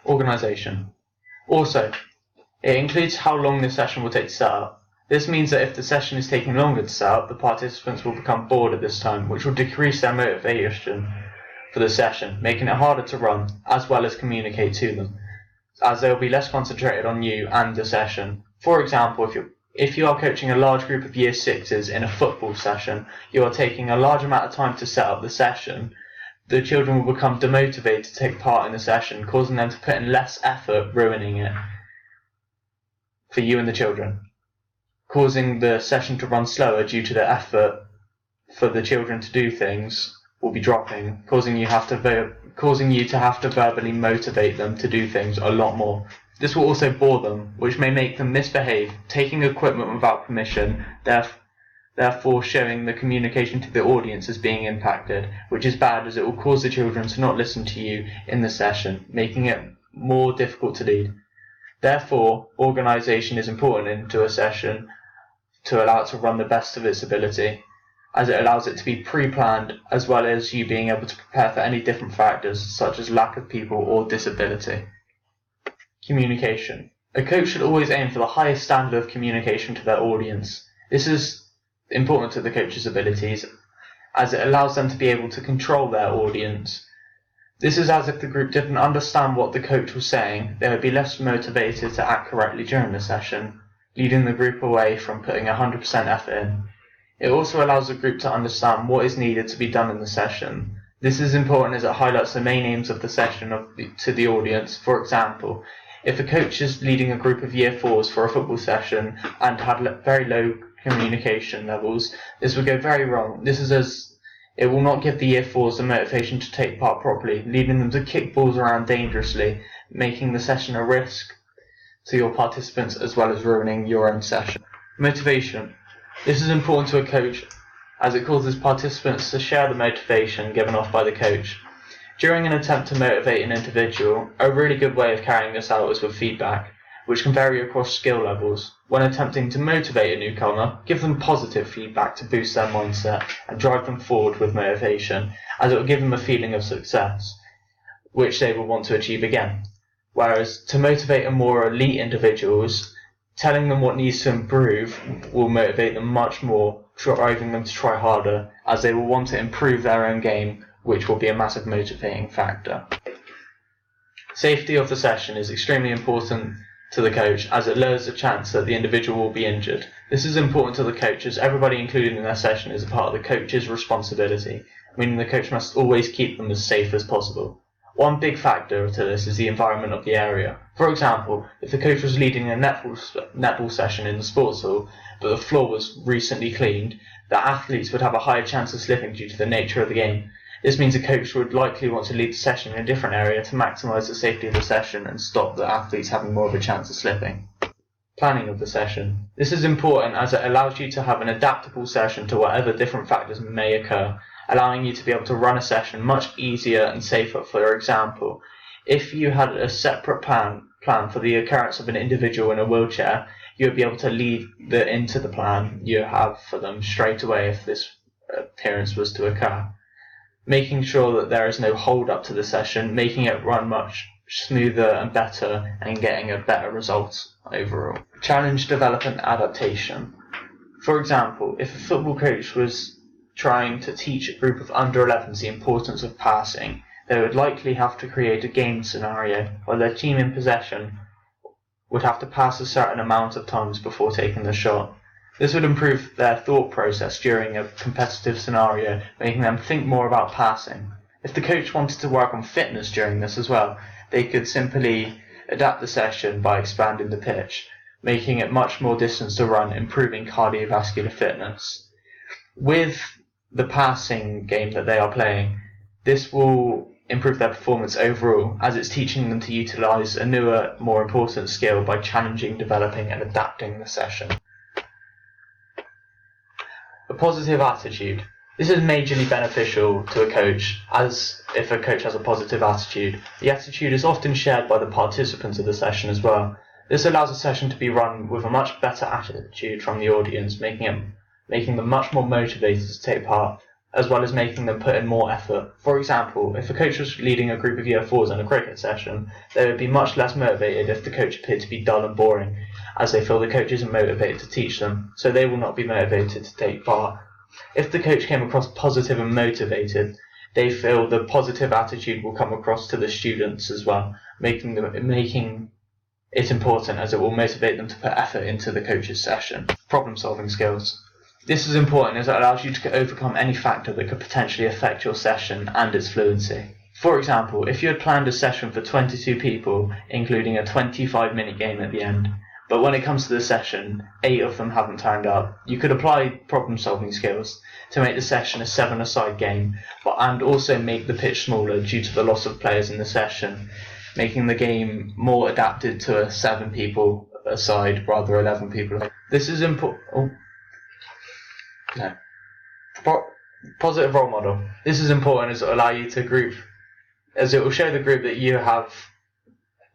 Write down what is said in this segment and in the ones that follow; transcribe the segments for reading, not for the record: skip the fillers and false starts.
Organisation. Also, it includes how long the session will take to set up. This means that if the session is taking longer to set up, the participants will become bored at this time, which will decrease their motivation for the session, making it harder to run, as well as communicate to them, as they will be less concentrated on you and the session. For example, if you are coaching a large group of Year 6s in a football session, you are taking a large amount of time to set up the session. The children will become demotivated to take part in the session, causing them to put in less effort, ruining it for you and the children, causing the session to run slower due to the effort for the children to do things will be dropping, causing you to have to verbally motivate them to do things a lot more. This will also bore them, which may make them misbehave, taking equipment without permission, therefore showing the communication to the audience as being impacted, which is bad as it will cause the children to not listen to you in the session, making it more difficult to lead. Therefore, organisation is important into a session to allow it to run the best of its ability, as it allows it to be pre-planned, as well as you being able to prepare for any different factors, such as lack of people or disability. Communication. A coach should always aim for the highest standard of communication to their audience. This is important to the coach's abilities, as it allows them to be able to control their audience. This is as if the group didn't understand what the coach was saying, they would be less motivated to act correctly during the session, leading the group away from putting 100% effort in. It also allows the group to understand what is needed to be done in the session. This is important as it highlights the main aims of the session to the audience. For example, if a coach is leading a group of Year 4s for a football session and had very low communication levels, this would go very wrong. This is as it will not give the Year 4s the motivation to take part properly, leading them to kick balls around dangerously, making the session a risk to your participants as well as ruining your own session. Motivation. This is important to a coach as it causes participants to share the motivation given off by the coach. During an attempt to motivate an individual, a really good way of carrying this out is with feedback, which can vary across skill levels. When attempting to motivate a newcomer, give them positive feedback to boost their mindset and drive them forward with motivation, as it will give them a feeling of success, which they will want to achieve again. Whereas to motivate a more elite individuals, telling them what needs to improve will motivate them much more, driving them to try harder, as they will want to improve their own game, which will be a massive motivating factor. Safety of the session is extremely important to the coach, as it lowers the chance that the individual will be injured. This is important to the coach as everybody included in their session is a part of the coach's responsibility, meaning the coach must always keep them as safe as possible. One big factor to this is the environment of the area. For example, if the coach was leading a netball session in the sports hall, but the floor was recently cleaned, the athletes would have a higher chance of slipping due to the nature of the game. This means a coach would likely want to lead the session in a different area to maximise the safety of the session and stop the athletes having more of a chance of slipping. Planning of the session. This is important as it allows you to have an adaptable session to whatever different factors may occur, allowing you to be able to run a session much easier and safer. For example, if you had a separate plan for the occurrence of an individual in a wheelchair, you would be able to lead into the plan you have for them straight away if this appearance was to occur, making sure that there is no hold up to the session, making it run much smoother and better and getting a better result overall. Challenge, development, adaptation. For example, if a football coach was trying to teach a group of under 11s the importance of passing, they would likely have to create a game scenario where their team in possession would have to pass a certain amount of times before taking the shot. This would improve their thought process during a competitive scenario, making them think more about passing. If the coach wanted to work on fitness during this as well, they could simply adapt the session by expanding the pitch, making it much more distance to run, improving cardiovascular fitness. With the passing game that they are playing, this will improve their performance overall, as it's teaching them to utilise a newer, more important skill by challenging, developing and adapting the session. A positive attitude. This is majorly beneficial to a coach, as if a coach has a positive attitude, the attitude is often shared by the participants of the session as well. This allows a session to be run with a much better attitude from the audience, making them much more motivated to take part, as well as making them put in more effort. For example, if a coach was leading a group of Year 4s in a cricket session, they would be much less motivated if the coach appeared to be dull and boring, as they feel the coach isn't motivated to teach them, so they will not be motivated to take part. If the coach came across positive and motivated, they feel the positive attitude will come across to the students as well, making it important as it will motivate them to put effort into the coach's session. Problem-solving skills. This is important as it allows you to overcome any factor that could potentially affect your session and its fluency. For example, if you had planned a session for 22 people, including a 25-minute game at the end, but when it comes to the session, 8 of them haven't turned up, you could apply problem-solving skills to make the session a 7-a-side game, and also make the pitch smaller due to the loss of players in the session, making the game more adapted to a 7 people a side rather 11 people. This is important. Positive role model. This is important as it will allow you to group, as it will show the group that you have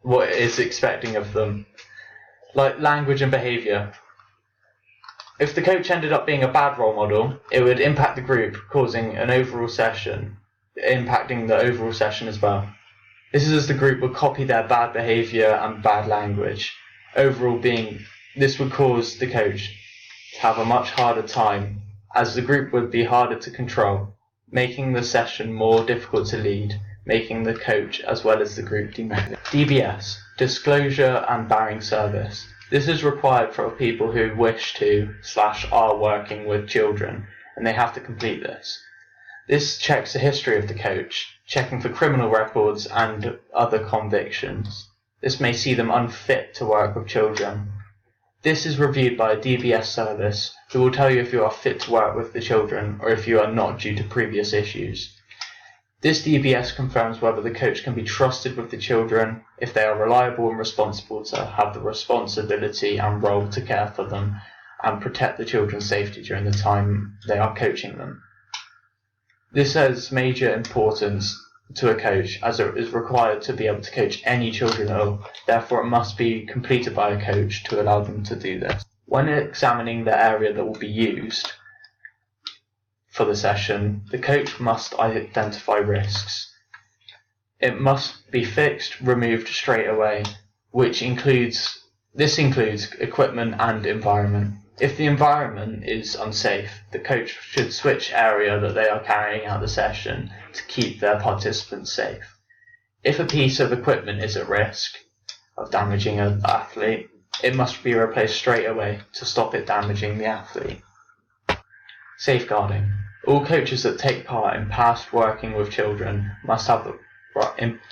what it is expecting of them. Like language and behaviour. If the coach ended up being a bad role model, it would impact the group, causing an overall session, impacting the overall session as well. This is as the group would copy their bad behaviour and bad language. This would cause the coach to have a much harder time, as the group would be harder to control, making the session more difficult to lead, making the coach as well as the group demotivated. DBS, disclosure and barring service. This is required for people who wish to / are working with children, and they have to complete this. This checks the history of the coach, checking for criminal records and other convictions. This may see them unfit to work with children. This is reviewed by a DBS service who will tell you if you are fit to work with the children or if you are not due to previous issues. This DBS confirms whether the coach can be trusted with the children, if they are reliable and responsible to have the responsibility and role to care for them and protect the children's safety during the time they are coaching them. This has major importance to a coach as it is required to be able to coach any children at all. Therefore, it must be completed by a coach to allow them to do this. When examining the area that will be used for the session, the coach must identify risks. It must be fixed, removed straight away, this includes equipment and environment. If the environment is unsafe, the coach should switch area that they are carrying out the session to keep their participants safe. If a piece of equipment is at risk of damaging an athlete, it must be replaced straight away to stop it damaging the athlete. Safeguarding. All coaches that take part in past working with children must have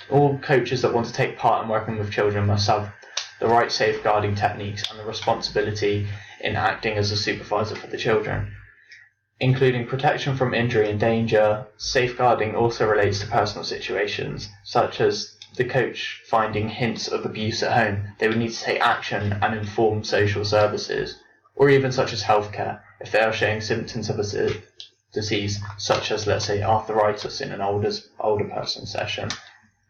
all coaches that want to take part in working with children must have the right safeguarding techniques and the responsibility in acting as a supervisor for the children, including protection from injury and danger. Safeguarding also relates to personal situations, such as the coach finding hints of abuse at home. They would need to take action and inform social services, or even such as healthcare, if they are showing symptoms of a disease, such as, let's say, arthritis in an older person session.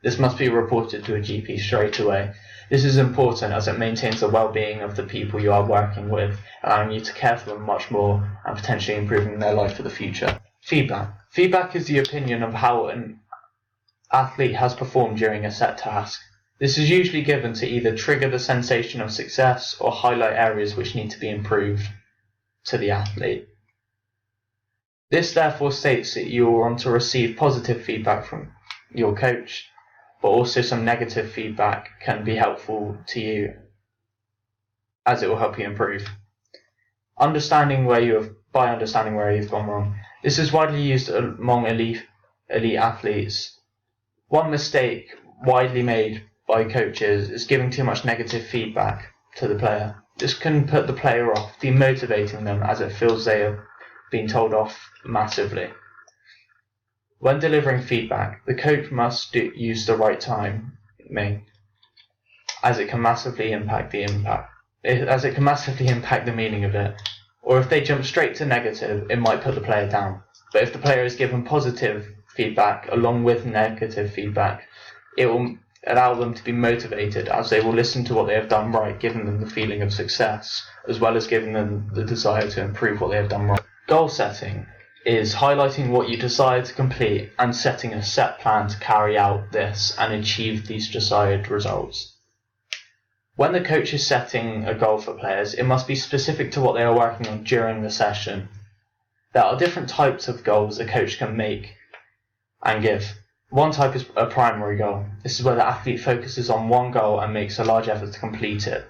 This must be reported to a GP straight away. This is important as it maintains the well-being of the people you are working with, allowing you to care for them much more and potentially improving their life for the future. Feedback. Feedback is the opinion of how an athlete has performed during a set task. This is usually given to either trigger the sensation of success or highlight areas which need to be improved to the athlete. This therefore states that you will want to receive positive feedback from your coach, but also some negative feedback can be helpful to you as it will help you improve. Understanding where you've gone wrong. This is widely used among elite athletes. One mistake widely made by coaches is giving too much negative feedback to the player. This can put the player off, demotivating them as it feels they have been told off massively. When delivering feedback, the coach must use the right timing, as it can massively impact the meaning of it. Or if they jump straight to negative, it might put the player down. But if the player is given positive feedback along with negative feedback, it will allow them to be motivated, as they will listen to what they have done right, giving them the feeling of success, as well as giving them the desire to improve what they have done right. Goal setting. is highlighting what you desire to complete and setting a set plan to carry out this and achieve these desired results. When the coach is setting a goal for players, it must be specific to what they are working on during the session. There are different types of goals a coach can make and give. One type is a primary goal. This is where the athlete focuses on one goal and makes a large effort to complete it.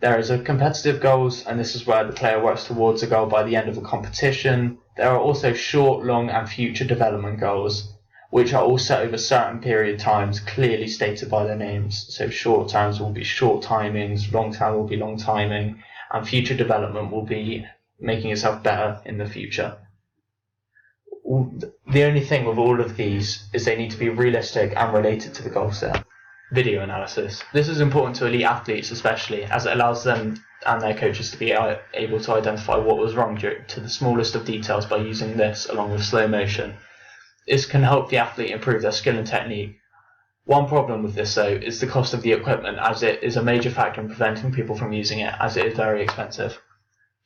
There is a competitive goals, and this is where the player works towards a goal by the end of a competition. There are also short, long, and future development goals, which are all set over certain period times, clearly stated by their names. So short terms will be short timings, long term will be long timing, and future development will be making yourself better in the future. The only thing with all of these is they need to be realistic and related to the goal set. Video analysis. This is important to elite athletes especially, as it allows them and their coaches to be able to identify what was wrong to the smallest of details by using this along with slow motion. This can help the athlete improve their skill and technique. One problem with this though is the cost of the equipment, as it is a major factor in preventing people from using it, as it is very expensive.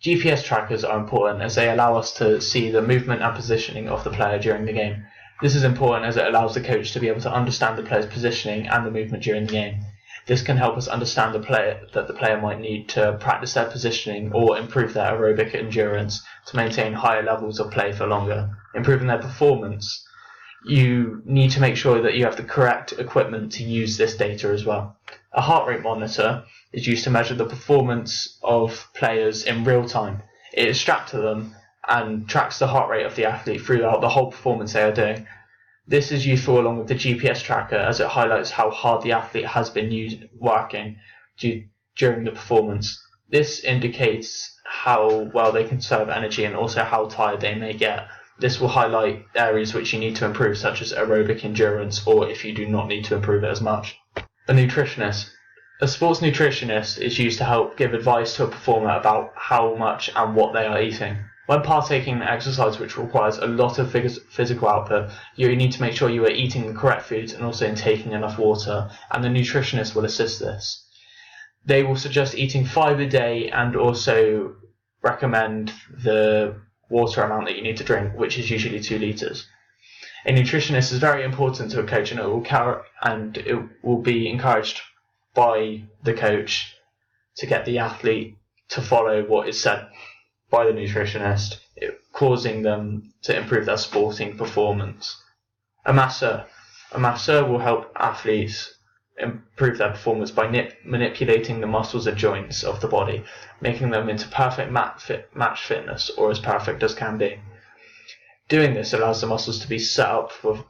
GPS trackers are important as they allow us to see the movement and positioning of the player during the game. This is important as it allows the coach to be able to understand the player's positioning and the movement during the game. This can help us understand the player might need to practice their positioning or improve their aerobic endurance to maintain higher levels of play for longer. Improving their performance, you need to make sure that you have the correct equipment to use this data as well. A heart rate monitor is used to measure the performance of players in real time. It is strapped to them and tracks the heart rate of the athlete throughout the whole performance they are doing. This is useful along with the GPS tracker as it highlights how hard the athlete has been working during the performance. This indicates how well they conserve energy and also how tired they may get. This will highlight areas which you need to improve, such as aerobic endurance, or if you do not need to improve it as much. A nutritionist. A sports nutritionist is used to help give advice to a performer about how much and what they are eating. When partaking in exercise which requires a lot of physical output, you need to make sure you are eating the correct foods and also taking enough water, and the nutritionist will assist this. They will suggest eating 5 a day and also recommend the water amount that you need to drink, which is usually 2 litres. A nutritionist is very important to a coach, and it will be encouraged by the coach to get the athlete to follow what is said by the nutritionist, causing them to improve their sporting performance. A masseur will help athletes improve their performance by manipulating the muscles and joints of the body, making them into perfect match fitness, or as perfect as can be. Doing this allows the muscles to be set up for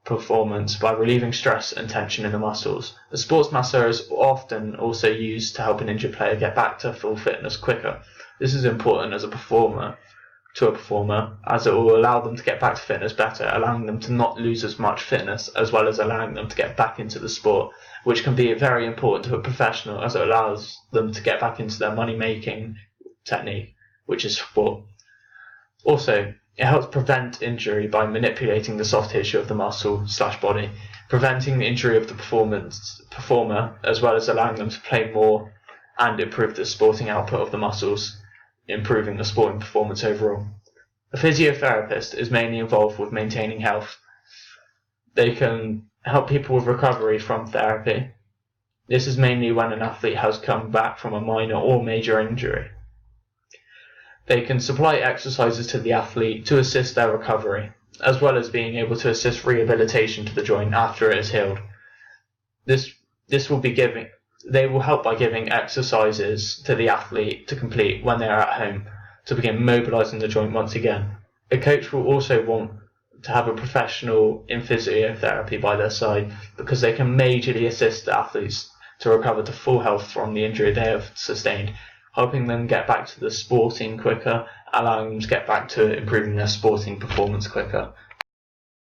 performance by relieving stress and tension in the muscles. The sports masseur is often also used to help an injured player get back to full fitness quicker. This is important as a performer, as it will allow them to get back to fitness better, allowing them to not lose as much fitness, as well as allowing them to get back into the sport, which can be very important to a professional, as it allows them to get back into their money-making technique, which is sport. Also, it helps prevent injury by manipulating the soft tissue of the muscle/body, preventing the injury of the performer, as well as allowing them to play more and improve the sporting output of the muscles, improving the sporting performance overall. A physiotherapist is mainly involved with maintaining health. They can help people with recovery from therapy. This is mainly when an athlete has come back from a minor or major injury. They can supply exercises to the athlete to assist their recovery, as well as being able to assist rehabilitation to the joint after it is healed. They will help by giving exercises to the athlete to complete when they are at home to begin mobilizing the joint once again. A coach will also want to have a professional in physiotherapy by their side, because they can majorly assist the athletes to recover to full health from the injury they have sustained, helping them get back to the sporting quicker, allowing them to get back to improving their sporting performance quicker.